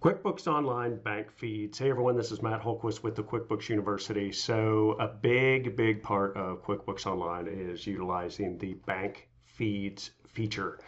QuickBooks Online bank feeds. Hey everyone, this is Matt Holquist with the QuickBooks University. So a big part of QuickBooks Online is utilizing the bank feeds feature.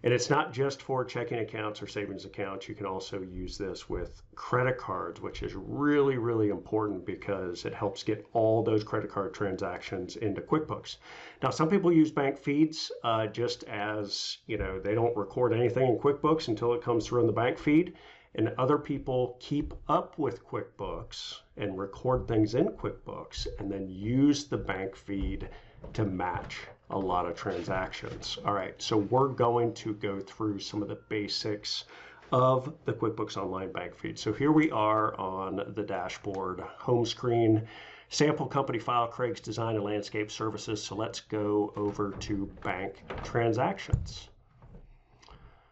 And it's not just for checking accounts or savings accounts. You can also use this with credit cards, which is really important because it helps get all those credit card transactions into QuickBooks. Now, some people use bank feeds just as, they don't record anything in QuickBooks until it comes through in the bank feed. And other people keep up with QuickBooks and record things in QuickBooks and then use the bank feed to match a lot of transactions. All right, so we're going to go through some of the basics of the QuickBooks Online bank feed. So here we are on the dashboard home screen, sample company file, Craig's Design and Landscape Services. So let's go over to bank transactions.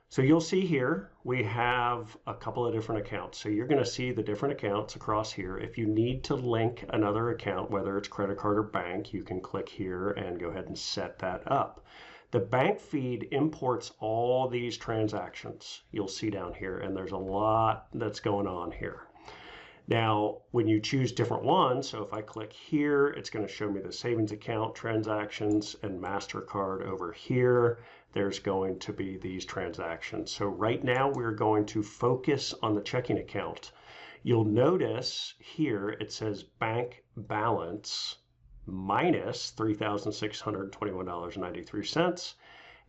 So you'll see here, we have a couple of different accounts. So you're going to see the different accounts across here. If you need to link another account, whether it's credit card or bank, you can click here and go ahead and set that up. The bank feed imports all these transactions you'll see down here, and there's a lot that's going on here. Now, when you choose different ones, so if I click here, it's going to show me the savings account transactions and MasterCard over here. There's going to be these transactions. So right now we're going to focus on the checking account. You'll notice here it says bank balance minus $3,621.93,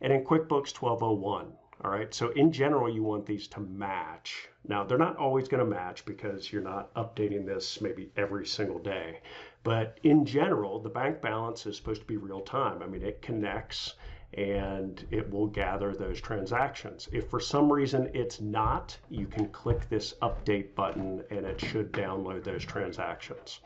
and in QuickBooks 1201. All right, so in general, you want these to match. Now, they're not always going to match because you're not updating this maybe every single day. But in general, the bank balance is supposed to be real time. I mean, it connects and it will gather those transactions. If for some reason it's not, you can click this update button and it should download those transactions.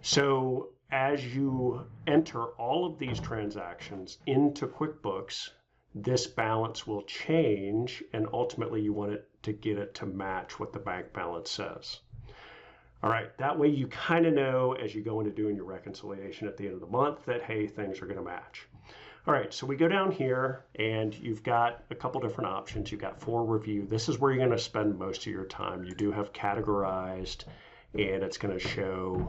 So as you enter all of these transactions into QuickBooks, this balance will change, and ultimately you want it to get it to match what the bank balance says. All right, that way you kind of know as you go into doing your reconciliation at the end of the month that, hey, things are going to match. All right, so we go down here and you've got a couple different options. You've got for review. This is where you're going to spend most of your time. You do have categorized, and it's going to show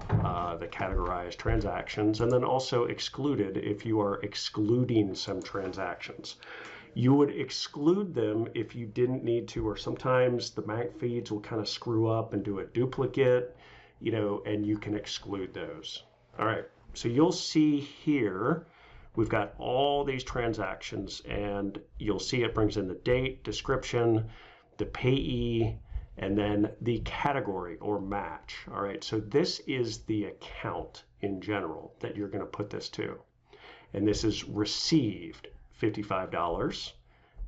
the categorized transactions, and then also excluded if you are excluding some transactions. You would exclude them if you didn't need to, or sometimes the bank feeds will kind of screw up and do a duplicate, and you can exclude those. All right, so you'll see here, we've got all these transactions, and you'll see it brings in the date, description, the payee, and then the category or match. All right, so this is the account in general that you're going to put this to. And this is received $55.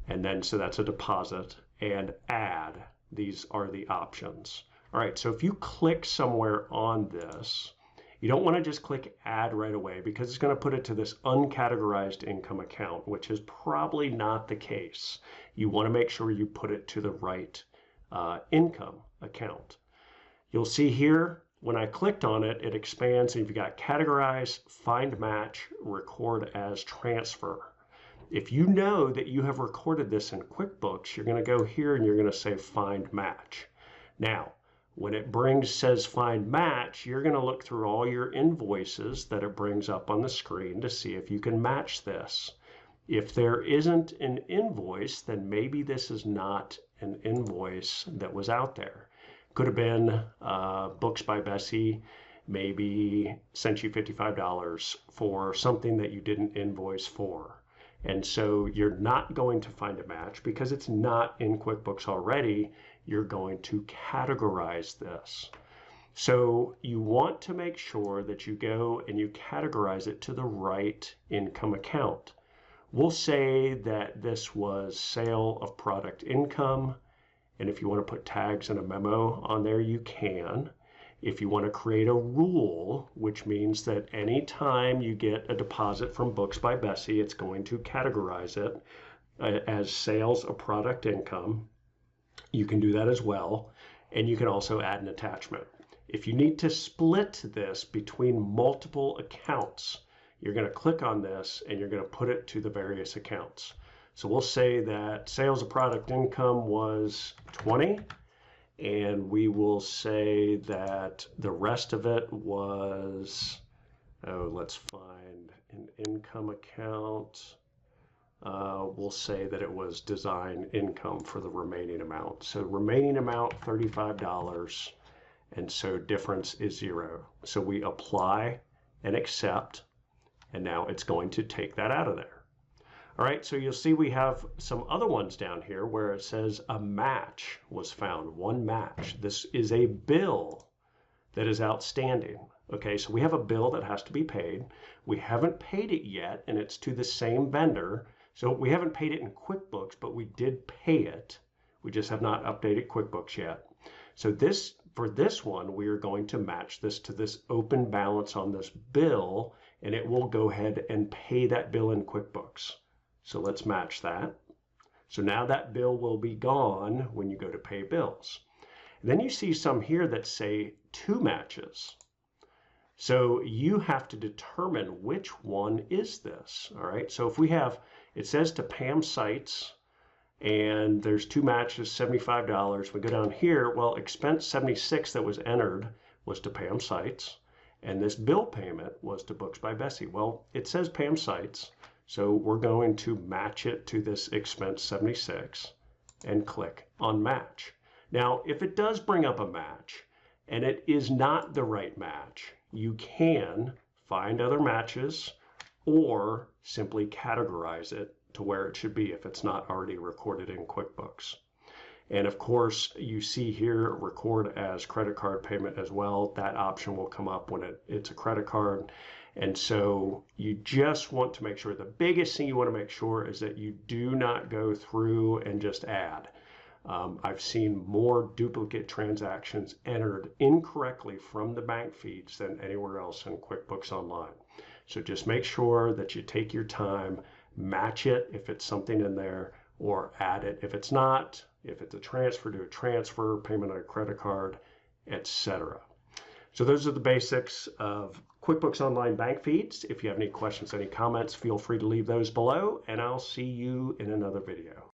And then, so that's a deposit, and add. These are the options. All right, so if you click somewhere on this, you don't want to just click add right away because it's going to put it to this uncategorized income account, which is probably not the case. You want to make sure you put it to the right income account. You'll see here when I clicked on it, it expands, and you've got categorize, find match, record as transfer. If you know that you have recorded this in QuickBooks, you're going to go here and you're going to say find match. Now, when it says find match, you're going to look through all your invoices that it brings up on the screen to see if you can match this. If there isn't an invoice, then maybe this is not an invoice that was out there. Could have been Books by Bessie, maybe sent you $55 for something that you didn't invoice for. And so you're not going to find a match because it's not in QuickBooks already. You're going to categorize this. So you want to make sure that you go and you categorize it to the right income account. We'll say that this was sale of product income, and if you want to put tags and a memo on there, you can. If you want to create a rule, which means that anytime you get a deposit from Books by Bessie, it's going to categorize it as sales of product income, you can do that as well, and you can also add an attachment. If you need to split this between multiple accounts, you're going to click on this and you're going to put it to the various accounts. So we'll say that sales of product income was 20, and we will say that the rest of it was, oh, let's find an income account. We'll say that it was design income for the remaining amount. So remaining amount, $35, and so difference is 0. So we apply and accept, and now it's going to take that out of there. All right, so you'll see we have some other ones down here where it says a match was found, one match. This is a bill that is outstanding. Okay, so we have a bill that has to be paid. We haven't paid it yet, and it's to the same vendor. So we haven't paid it in QuickBooks, but we did pay it. We just have not updated QuickBooks yet. So for this one, we are going to match this to this open balance on this bill, and it will go ahead and pay that bill in QuickBooks. So let's match that. So now that bill will be gone when you go to pay bills. And then you see some here that say 2 matches. So you have to determine which one is this. All right, so if we have, it says to Pam Sites, and there's 2 matches, $75. We go down here, well, expense 76 that was entered was to Pam Sites, and this bill payment was to Books by Bessie. Well, it says Pam Sites, so we're going to match it to this expense 76 and click on match. Now, if it does bring up a match and it is not the right match, you can find other matches or simply categorize it to where it should be if it's not already recorded in QuickBooks. And of course, you see here, record as credit card payment as well. That option will come up when it's a credit card. And so you just want to make sure, the biggest thing you want to make sure is that you do not go through and just add. I've seen more duplicate transactions entered incorrectly from the bank feeds than anywhere else in QuickBooks Online. So just make sure that you take your time, match it if it's something in there, or add it if it's not. If it's a transfer, do a transfer, payment on a credit card, etc. So those are the basics of QuickBooks Online bank feeds. If you have any questions, any comments, feel free to leave those below, and I'll see you in another video.